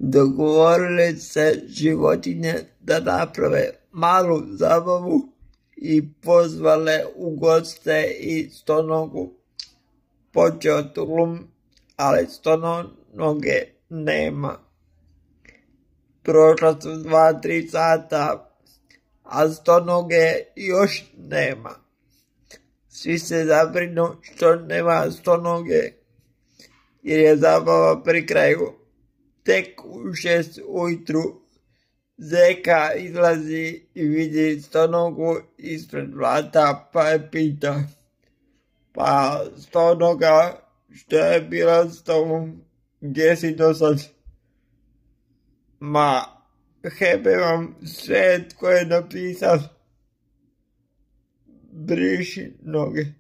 Dogovorile se životinje da naprave malu zabavu i pozvale u goste i Stonogu. Počeo tulum, ali Stonoge nema. Prošla su 2-3 sata, a Stonoge još nema. Svi se zabrinu što nema Stonoge, jer je zabava pri kraju. Tek u 6 ujutru Zeka izlazi i vidi Stonogu ispred vrata, pa je pita: "Pa Stonoga, što je bila s tobom, gdje si do sad?" "Ma, Hebe vam sve tko je napisao, briši noge."